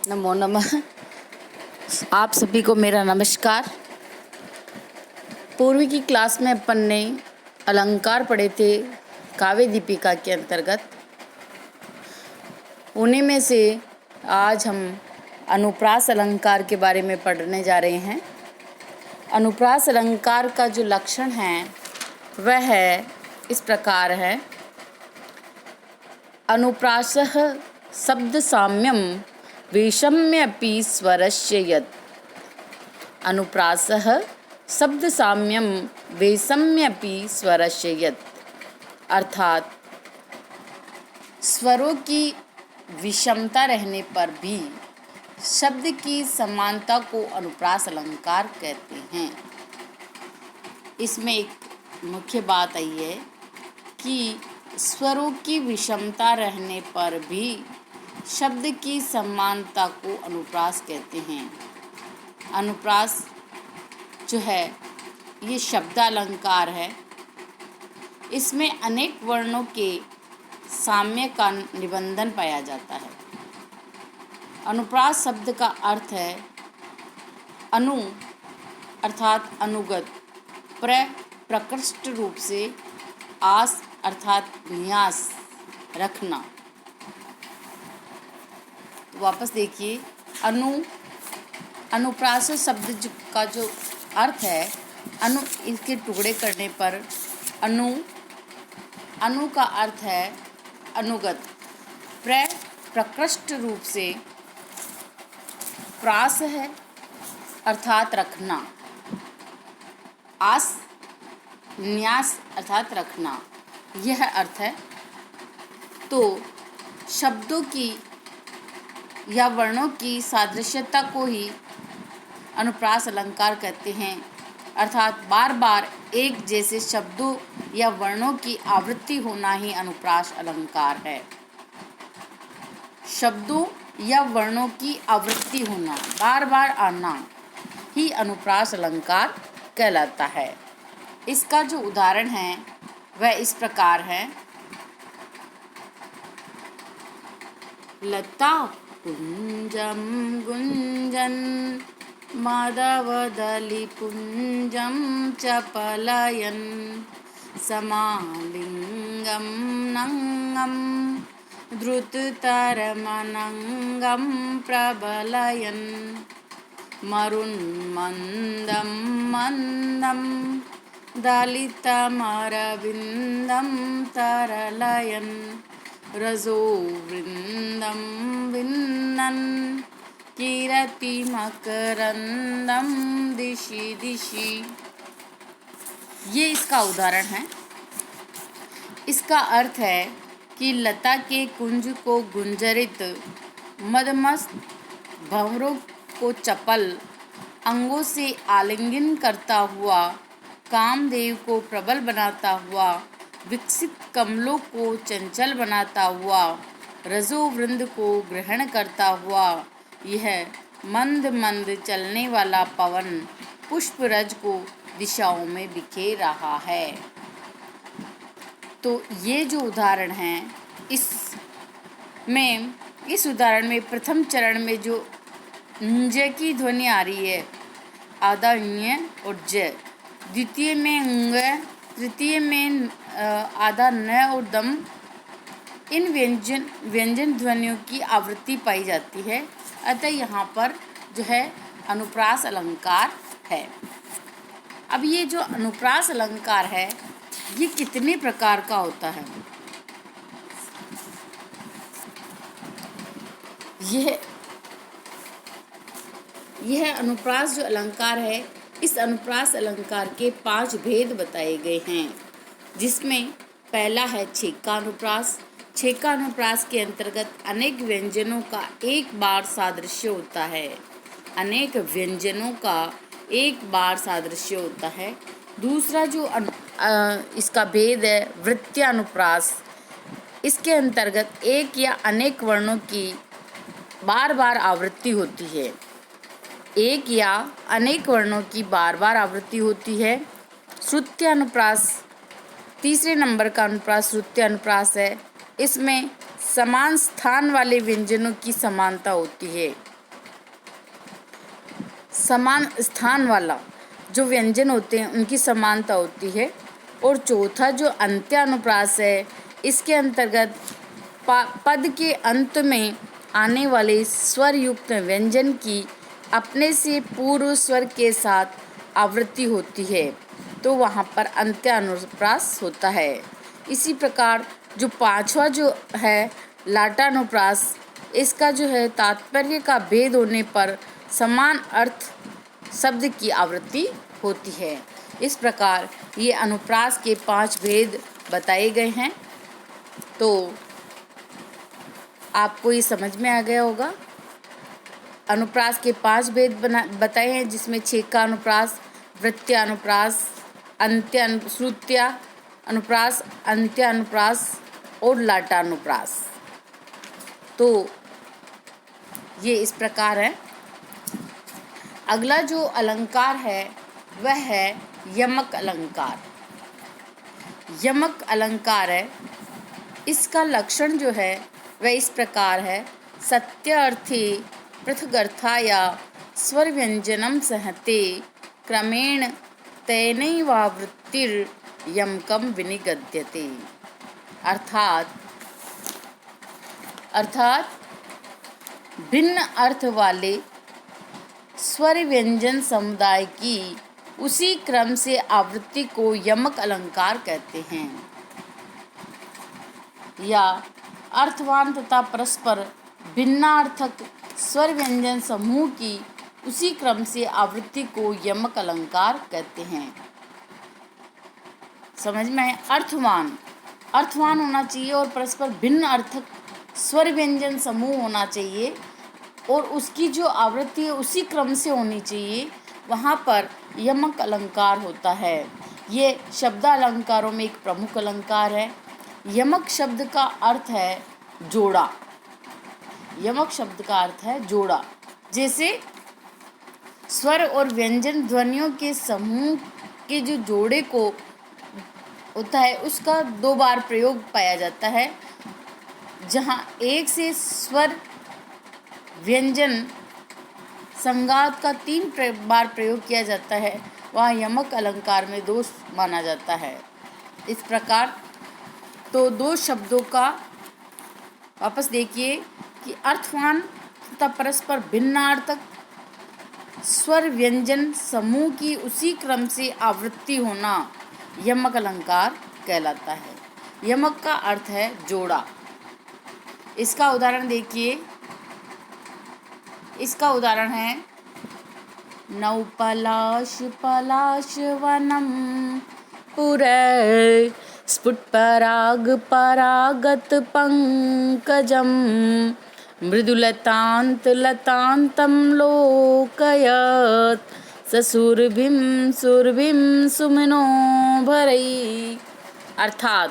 नमो नमः। आप सभी को मेरा नमस्कार। पूर्व की क्लास में अपन ने अलंकार पढ़े थे काव्य दीपिका के अंतर्गत। उन्हीं में से आज हम अनुप्रास अलंकार के बारे में पढ़ने जा रहे हैं। अनुप्रास अलंकार का जो लक्षण है वह है इस प्रकार है। अनुप्रासः शब्द साम्यम वैषम्यपि स्वरस्य यत्। अनुप्रासः शब्द साम्यम वैषम्यपि स्वरस्य यत्, अर्थात स्वरों की विषमता रहने पर भी शब्द की समानता को अनुप्रास अलंकार कहते हैं। इसमें एक मुख्य बात आई है कि स्वरों की विषमता रहने पर भी शब्द की समानता को अनुप्रास कहते हैं। अनुप्रास जो है ये शब्दालंकार है। इसमें अनेक वर्णों के साम्य का निबंधन पाया जाता है। अनुप्रास शब्द का अर्थ है अनु अर्थात अनुगत, प्रकृष्ट रूप से, आस अर्थात न्यास रखना। वापस देखिए, अनुप्रास शब्द का जो अर्थ है अनु, इसके टुकड़े करने पर अनु का अर्थ है अनुगत, प्रकृष्ट रूप से, प्रास है अर्थात रखना, आस न्यास अर्थात रखना, यह अर्थ है। तो शब्दों की या वर्णों की सादृश्यता को ही अनुप्रास अलंकार कहते हैं, अर्थात बार बार एक जैसे शब्दों या वर्णों की आवृत्ति होना ही अनुप्रास अलंकार है। शब्दों या वर्णों की आवृत्ति होना, बार बार आना ही अनुप्रास अलंकार कहलाता है। इसका जो उदाहरण है वह इस प्रकार है। लता कुंजम गुंजन माधवदलिपुंजम चपलयन समालिंगम नंगम द्रुततरमनंगम प्रबलयन मरुन्मन्दं मन्दं दलितमरविन्दं तरलयन् रजोवृन्दं विन्दन् किरतिमकरन्दं दिशि दिशि। ये इसका उदाहरण है। इसका अर्थ है कि लता के कुंज को गुंजरित, मदमस्त भंवरों को चपल, अंगों से आलिंगन करता हुआ, कामदेव को प्रबल बनाता हुआ, विकसित कमलों को चंचल बनाता हुआ, रजोवृंद को ग्रहण करता हुआ यह मंद मंद चलने वाला पवन पुष्परज को दिशाओं में बिखेर रहा है। तो ये जो उदाहरण है, इस उदाहरण में प्रथम चरण में जो ञ की ध्वनि आ रही है, आधा ञ और ज, द्वितीय में ङ, तृतीय में आधा न और दम, इन व्यंजन ध्वनियों की आवृत्ति पाई जाती है। अतः यहाँ पर जो है अनुप्रास अलंकार है। अब ये जो अनुप्रास अलंकार है ये कितने प्रकार का होता है? यह अनुप्रास जो अलंकार है, इस अनुप्रास अलंकार के 5 भेद बताए गए हैं, जिसमें पहला है छेका अनुप्रास। छेका अनुप्रास के अंतर्गत अनेक व्यंजनों का एक बार सादृश्य होता है। अनेक व्यंजनों का एक बार सादृश्य होता है। दूसरा जो इसका भेद है वृत्तीय अनुप्रास। इसके अंतर्गत एक या अनेक वर्णों की बार बार आवृत्ति होती है। एक या अनेक वर्णों की बार बार आवृत्ति होती है। श्रुत्य अनुप्रास, तीसरे नंबर का अनुप्रास श्रुत्य अनुप्रास है। इसमें समान स्थान वाले व्यंजनों की समानता होती है। समान स्थान वाला जो व्यंजन होते हैं उनकी समानता होती है। और चौथा जो अंत्यानुप्रास है, इसके अंतर्गत पद के अंत में आने वाले स्वर युक्त व्यंजन की अपने से पूर्व स्वर के साथ आवृत्ति होती है, तो वहाँ पर अंत्यानुप्रास होता है। इसी प्रकार जो पांचवा जो है लाटानुप्रास, इसका जो है तात्पर्य का भेद होने पर समान अर्थ शब्द की आवृत्ति होती है। इस प्रकार ये अनुप्रास के 5 भेद बताए गए हैं। तो आपको ये समझ में आ गया होगा। अनुप्रास के 5 भेद बताए हैं, जिसमें छेका अनुप्रास, वृत्त्यानुप्रास, श्रुत्या अनुप्रास, अंत्यानुप्रास और लाटानुप्रास। तो ये इस प्रकार है। अगला जो अलंकार है वह है यमक अलंकार। यमक अलंकार है, इसका लक्षण जो है वह इस प्रकार है। सत्यार्थी पृथगर्था या स्वर व्यंजनम सहते क्रमेण तेनैवावृत्तिर यमकम विनिगद्यते। अर्थात भिन्न अर्थ वाले स्वर व्यंजन समुदाय की उसी क्रम से आवृत्ति को यमक अलंकार कहते हैं। या अर्थवान तथा परस्पर भिन्नार्थक स्वर व्यंजन समूह की उसी क्रम से आवृत्ति को यमक अलंकार कहते हैं। समझ में आए? अर्थवान होना चाहिए और परस्पर भिन्न अर्थक स्वर व्यंजन समूह होना चाहिए और उसकी जो आवृत्ति है उसी क्रम से होनी चाहिए, वहाँ पर यमक अलंकार होता है। ये शब्द अलंकारों में एक प्रमुख अलंकार है। यमक शब्द का अर्थ है जोड़ा। यमक शब्द का अर्थ है जोड़ा। जैसे स्वर और व्यंजन ध्वनियों के समूह के जो जोड़े को होता है उसका 2 बार प्रयोग पाया जाता है। जहाँ एक से स्वर व्यंजन संघात का 3 बार प्रयोग किया जाता है, वहाँ यमक अलंकार में दोष माना जाता है। इस प्रकार तो 2 शब्दों का वापस देखिए कि अर्थवान तथा परस्पर भिन्नार्थक स्वर व्यंजन समूह की उसी क्रम से आवृत्ति होना यमक अलंकार कहलाता है। यमक का अर्थ है जोड़ा। इसका उदाहरण देखिए। इसका उदाहरण है नौ पलाश पलाश वनम पुरै स्फुटपराग परागत पंकजम मृदुलतांत लतांतम लोकयत ससुरभिम सुरभिम सुमनो भरई। अर्थात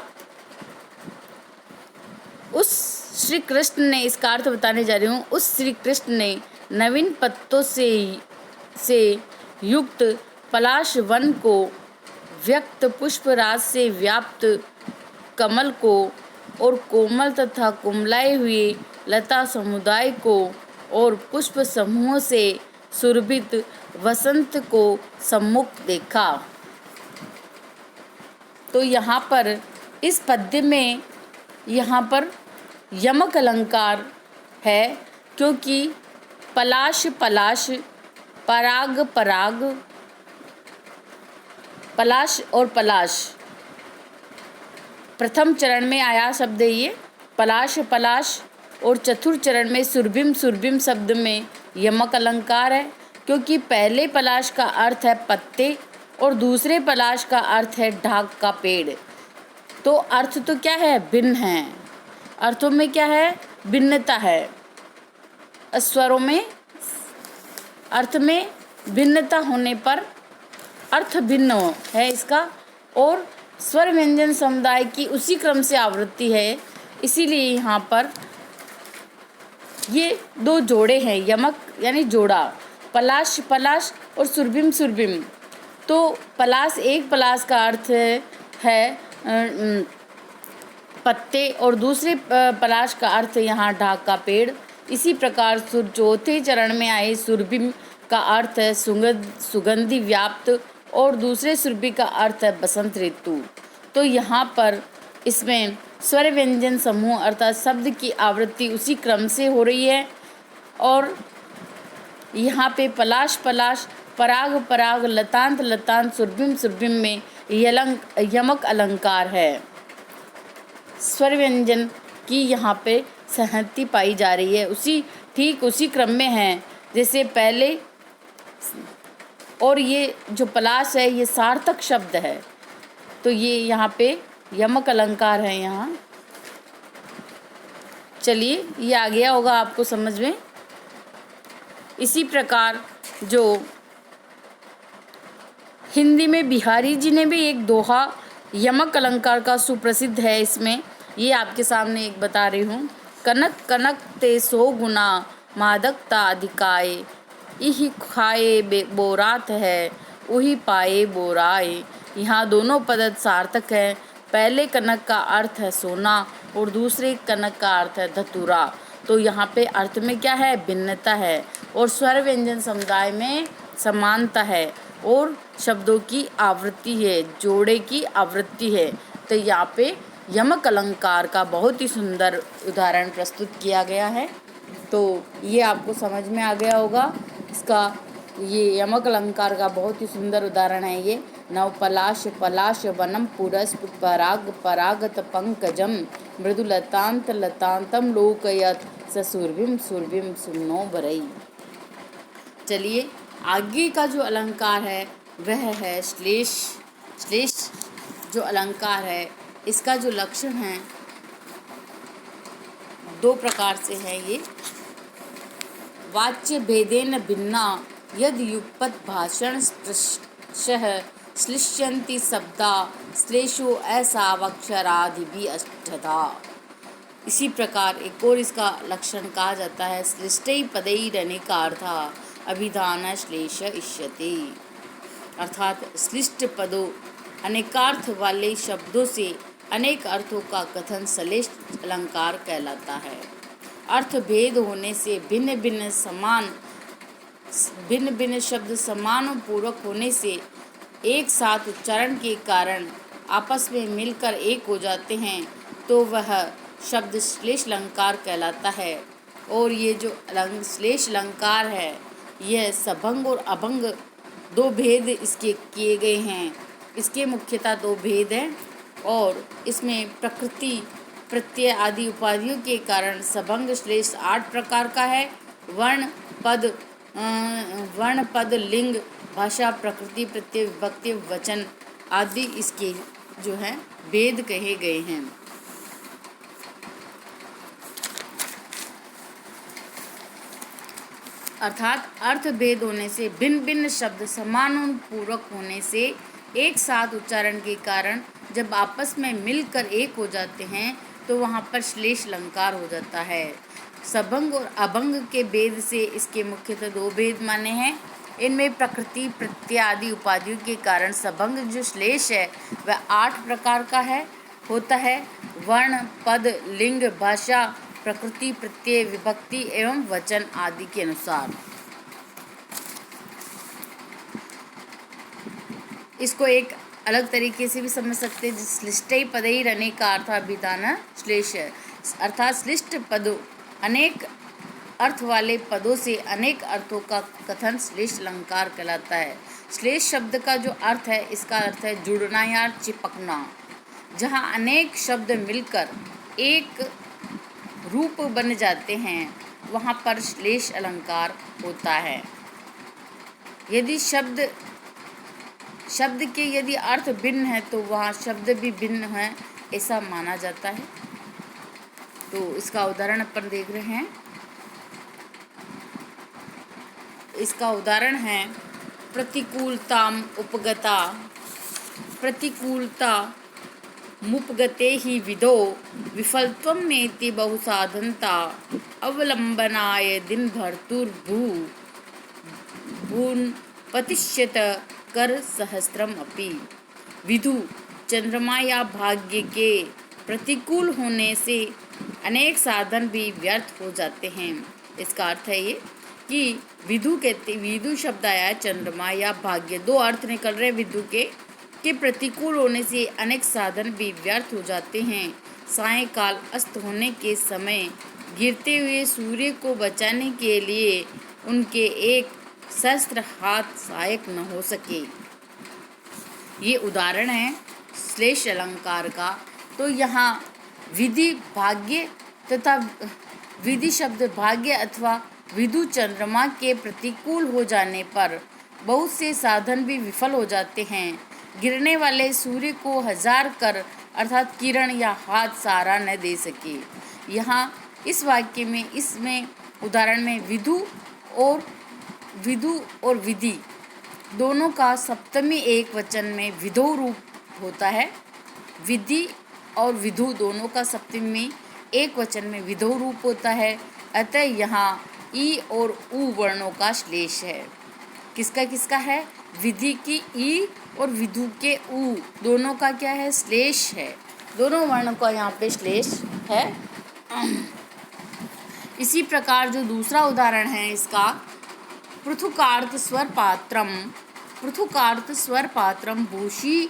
उस श्री कृष्ण ने, इसका अर्थ बताने जा रही हूँ, उस श्री कृष्ण ने नवीन पत्तों से युक्त पलाश वन को, व्यक्त पुष्पराज से व्याप्त कमल को और कोमल तथा कुमलाए हुए लता समुदाय को और पुष्प समूह से सुरभित वसंत को सम्मुख देखा। तो यहाँ पर इस पद्य में यहाँ पर यमक अलंकार है, क्योंकि पलाश पलाश, पराग पराग, पलाश और पलाश प्रथम चरण में आया शब्द है ये पलाश पलाश, और चतुर्थ चरण में सुरभिम सुरभिम शब्द में यमक अलंकार है, क्योंकि पहले पलाश का अर्थ है पत्ते और दूसरे पलाश का अर्थ है ढाक का पेड़। तो अर्थ तो क्या है? भिन्न है। अर्थों में क्या है? भिन्नता है। स्वरों में अर्थ में भिन्नता होने पर अर्थ भिन्न है इसका, और स्वर व्यंजन समुदाय की उसी क्रम से आवृत्ति है। इसीलिए यहाँ पर ये 2 जोड़े हैं, यमक यानी जोड़ा, पलाश पलाश और सुरभिम सुरभिम। तो पलाश, एक पलाश का अर्थ है पत्ते और दूसरे पलाश का अर्थ यहाँ ढाक का पेड़। इसी प्रकार चौथे चरण में आए सुरभिम का अर्थ है सुगंधि व्याप्त और दूसरे सुरभि का अर्थ है बसंत ऋतु। तो यहाँ पर इसमें स्वर व्यंजन समूह अर्थात शब्द की आवृत्ति उसी क्रम से हो रही है। और यहाँ पे पलाश पलाश, पराग पराग, लतांत लतांत, सुरभिम सुरभिम में यमक अलंकार है। स्वर व्यंजन की यहाँ पे सहमति पाई जा रही है, ठीक उसी क्रम में है जैसे पहले। और ये जो पलाश है ये सार्थक शब्द है, तो ये यहाँ पे यमक अलंकार है यहाँ। चलिए ये आ गया होगा आपको समझ में। इसी प्रकार जो हिंदी में बिहारी जी ने भी एक दोहा यमक अलंकार का सुप्रसिद्ध है, इसमें ये आपके सामने एक बता रही हूँ। कनक कनक ते 100 गुना मादकता अधिकाए, इही खाए बोरात है उही पाए बोराए। यहाँ दोनों पद सार्थक है। पहले कनक का अर्थ है सोना और दूसरे कनक का अर्थ है धतूरा। तो यहाँ पे अर्थ में क्या है, भिन्नता है, और स्वर व्यंजन समुदाय में समानता है, और शब्दों की आवृत्ति है, जोड़े की आवृत्ति है। तो यहाँ पे यमक अलंकार का बहुत ही सुंदर उदाहरण प्रस्तुत किया गया है। तो ये आपको समझ में आ गया होगा। इसका ये यमक अलंकार का बहुत ही सुंदर उदाहरण है ये। नव पलाश पलाश वनम पुरस्पुट पराग परागत पंकजम मृदुलतांत लतांतम लोकयत ससुरभिम सुरभिम सुमनो बरई। चलिए आगे का जो अलंकार है वह है श्लेष। श्लेष जो अलंकार है इसका जो लक्षण है 2 प्रकार से है ये। वाच्य भेदेन भिन्ना यद युगपत भाषण स्पृशः श्लिष्यन्ति शब्दा श्लेषो असावक्षरादिभि अष्टधा। इसी प्रकार एक और इसका लक्षण कहा जाता है श्लिष्टै पदैरनेकार्था अभिधान श्लेष इष्यते। अर्थात श्लिष्ट पदों अनेकार्थ वाले शब्दों से अनेक अर्थों का कथन श्लेष अलंकार कहलाता है। अर्थ भेद होने से भिन्न भिन्न शब्द समानुपूर्वक होने से एक साथ उच्चारण के कारण आपस में मिलकर एक हो जाते हैं, तो वह शब्द श्लेष अलंकार कहलाता है। और ये जो श्लेष अलंकार है यह सभंग और अभंग 2 भेद इसके किए गए हैं। इसके मुख्यतः 2 भेद हैं, और इसमें प्रकृति प्रत्यय आदि उपाधियों के कारण सभंग श्लेष 8 प्रकार का है। वर्ण पद लिंग भाषा प्रकृति प्रत्यय विभक्ति वचन आदि इसके जो हैं भेद कहे गए हैं। अर्थात अर्थ भेद होने से भिन्न भिन्न शब्द समानुपूर्वक होने से एक साथ उच्चारण के कारण जब आपस में मिलकर एक हो जाते हैं तो वहाँ पर श्लेष अलंकार हो जाता है। सभंग और अभंग के भेद से इसके मुख्यतः 2 भेद माने हैं। इनमें प्रकृति प्रत्यय आदि उपाधियों के कारण सभंग जो श्लेष है वह 8 प्रकार का होता है। वर्ण पद लिंग भाषा प्रकृति प्रत्यय विभक्ति एवं वचन आदि के अनुसार। इसको एक अलग तरीके से भी समझ सकते हैं। श्लिष्टै पदैरनेकार्था अभिधान श्लेष, अर्थात श्लिष्ट पदों अनेक अर्थ वाले पदों से अनेक अर्थों का कथन श्लेष अलंकार कहलाता है। श्लेष शब्द का जो अर्थ है इसका अर्थ है जुड़ना या चिपकना। जहाँ अनेक शब्द मिलकर एक रूप बन जाते हैं वहाँ पर श्लेष अलंकार होता है। यदि शब्द के यदि अर्थ भिन्न है तो वहाँ शब्द भी भिन्न है ऐसा माना जाता है। तो इसका उदाहरण अपन देख रहे हैं। इसका उदाहरण है प्रतिकूलताम उपगता प्रतिकूलता मुपगते ही विदो विफलत्वं मेति बहुसाधनता अवलंबनाय दिन भून पतिष्यत कर सहस्त्रम अपि। विधु चंद्रमा या भाग्य के प्रतिकूल होने से अनेक साधन भी व्यर्थ हो जाते हैं। इसका अर्थ है ये कि विदु शब्द आया है चंद्रमा या भाग्य, दो अर्थ निकल रहे विदु के प्रतिकूल होने से अनेक साधन भी व्यर्थ हो जाते हैं। सायंकाल अस्त होने के समय गिरते हुए सूर्य को बचाने के लिए उनके एक शस्त्र हाथ सहायक न हो सके। ये उदाहरण है श्लेष अलंकार का। तो यहाँ विधि भाग्य तथा विधि शब्द भाग्य अथवा विदु चंद्रमा के प्रतिकूल हो जाने पर बहुत से साधन भी विफल हो जाते हैं। गिरने वाले सूर्य को हजार कर अर्थात किरण या हाथ सहारा न दे सके। यहाँ इस वाक्य में इसमें उदाहरण में विदु और विधि दोनों का सप्तमी एक वचन में विधो रूप होता है। विधि और विधु दोनों का सप्तमी में एक वचन में विधो रूप होता है। अतः यहाँ ई और उ वर्णों का श्लेष है। किसका किसका है? विधि की ई और विधु के उ दोनों का क्या है? श्लेष है। दोनों वर्णों का यहाँ पे श्लेष है। इसी प्रकार जो दूसरा उदाहरण है इसका, पृथुकार्थ स्वर पात्रम भूषी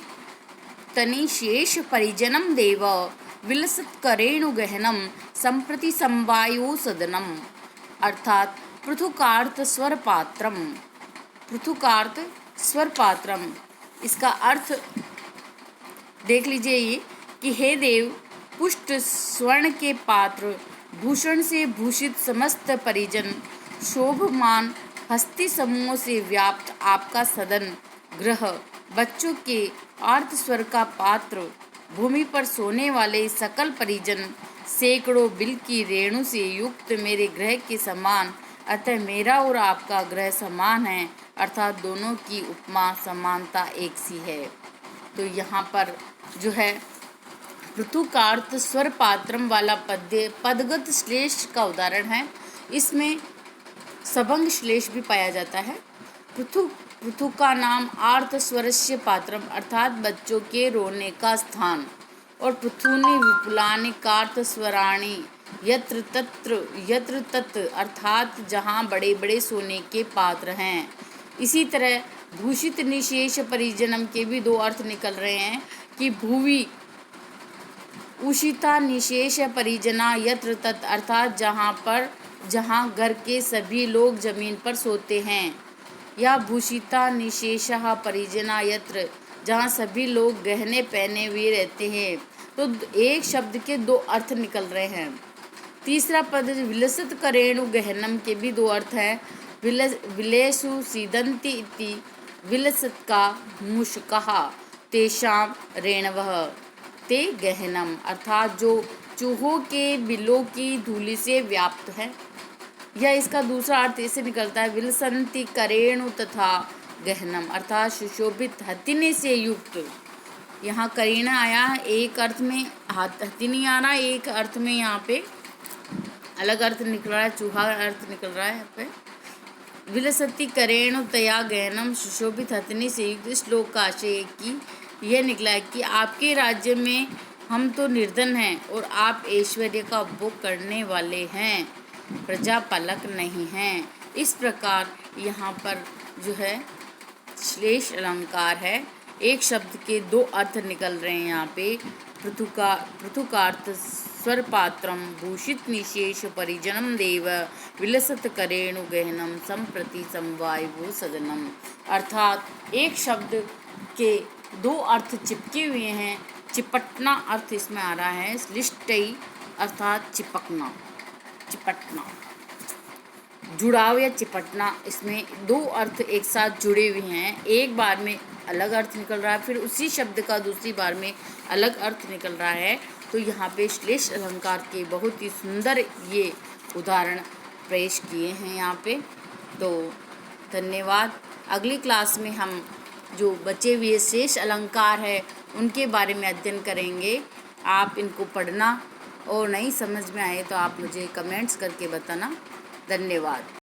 तनिशेष परिजनम देव विलसत्करेणु गहनम संप्रति संवायो सदनम। अर्थात पृथुकार्थ स्वर पात्रम इसका अर्थ देख लीजिए ये कि हे देव, पुष्ट स्वर्ण के पात्र, भूषण से भूषित समस्त परिजन, शोभमान हस्ती समूहों से व्याप्त आपका सदन ग्रह, बच्चों के आर्त स्वर का पात्र, भूमि पर सोने वाले सकल परिजन, सैकड़ों बिल की रेणु से युक्त मेरे ग्रह के समान, अतः मेरा और आपका ग्रह समान है, अर्थात दोनों की उपमा समानता एक सी है। तो यहाँ पर जो है पृथुकार्थ स्वर पात्रम वाला पद्य पदगत श्लेष का उदाहरण है। इसमें सबंग श्लेष भी पाया जाता है। पृथु का नाम आर्त स्वरस्य पात्रम अर्थात बच्चों के रोने का स्थान, और पृथुनि विपुलानि कार्त स्वराणि यत्र तत्र अर्थात जहाँ बड़े बड़े सोने के पात्र हैं। इसी तरह भूषित निशेष परिजनम के भी दो अर्थ निकल रहे हैं कि भूवि उषिता निशेष परिजना यत्र तत् अर्थात जहाँ घर के सभी लोग जमीन पर सोते हैं, या भूषिता निशेषः परिजना यत्र जहाँ सभी लोग गहने पहने हुए रहते हैं। तो एक शब्द के दो अर्थ निकल रहे हैं। तीसरा पद विलसत करेणु गहनम के भी दो अर्थ हैं। विलेसु सीदंती इति विलसत का मूषकः तेषां रेणवः ते गहनम अर्थात जो चूहों के बिलों की धूलि से व्याप्त है। या इसका दूसरा अर्थ ऐसे निकलता है विलसंति करेणु तथा गहनम अर्थात सुशोभित हथिनी से युक्त। यहाँ करीना आया है एक अर्थ में, हथिनी आ रहा है एक अर्थ में, यहाँ पे अलग अर्थ निकल रहा है, चूहा अर्थ निकल रहा है यहाँ पे। विलसति करेणु तया गहनम सुशोभित हथिनी से युक्त। इस श्लोक का आशय कि यह निकला है कि आपके राज्य में हम तो निर्धन हैं और आप ऐश्वर्य का उपभोग करने वाले हैं, प्रजापालक नहीं हैं। इस प्रकार यहाँ पर जो है श्लेष अलंकार है। एक शब्द के दो अर्थ निकल रहे हैं यहाँ पे। पृथुकार्थ स्वर पात्रम भूषित निशेष परिजनम देव विलसत करेणु गहनम संप्रति समवायु सदनम अर्थात एक शब्द के दो अर्थ चिपके हुए हैं। चिपटना अर्थ इसमें आ रहा है, लिष्टई अर्थात चिपकना, जुड़ाव या चिपटना, इसमें दो अर्थ एक साथ जुड़े हुए हैं। एक बार में अलग अर्थ निकल रहा है, फिर उसी शब्द का दूसरी बार में अलग अर्थ निकल रहा है। तो यहाँ पे श्लेष अलंकार के बहुत ही सुंदर ये उदाहरण पेश किए हैं यहाँ पे। तो धन्यवाद। अगली क्लास में हम जो बचे हुए शेष अलंकार है उनके बारे में अध्ययन करेंगे। आप इनको पढ़ना और नहीं समझ में आए तो आप मुझे कमेंट्स करके बताना। धन्यवाद।